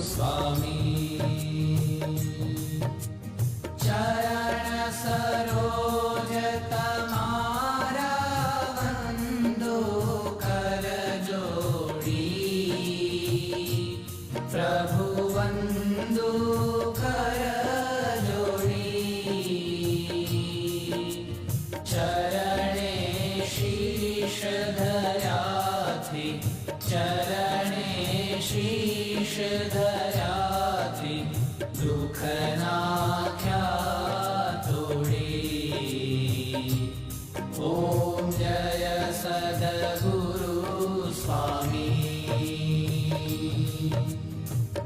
स्वामी। चरण सरोज तमारा वंदो कर जोड़ी, प्रभु वंदो कर जोड़ी। चरणे शीश धराथी, चरणे शीश धराथी, दुख नाख्या तोड़ी। ओम जय सद्गुरु स्वामी।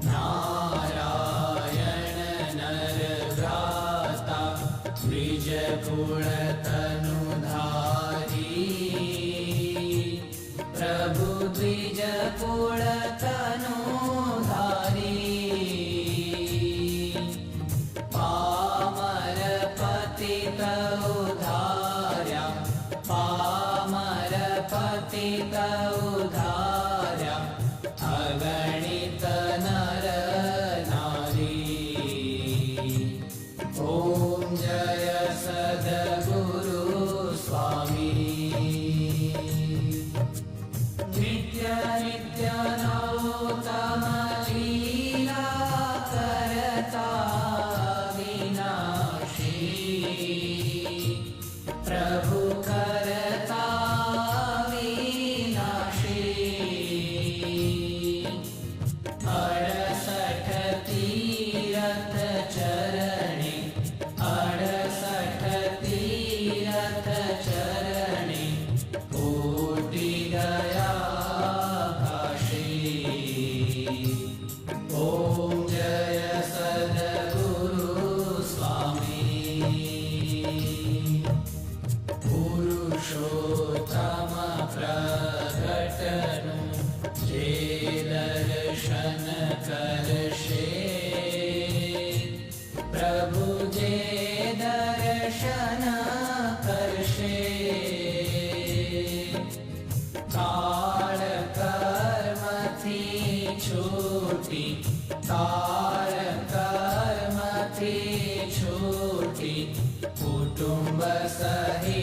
नारायण नर भ्राता, द्विज कुल तनुधारी। प्रभु द्विज कुल तनुधारी। पामर पतित उद्धार्या, पामर पतित उद्धार्या, अगणित नर नारी। ओम जय सद्गुरु स्वामी। नित्य नित्य नौतम लीला करता विनाशी, प्रभु करता विनाशी। 68 तीरथ चरणे, 68 तीरथ चरणे, कोटि गया काशी। ओम जय सद्गुरु स्वामी। पुरुषोत्तम प्रगटनु, जे दर्शन करशे, प्रभु जे दर्शन करशे। काल कर्म थी छूटी, काल कर्म थी छूटी, कुटुंब सहित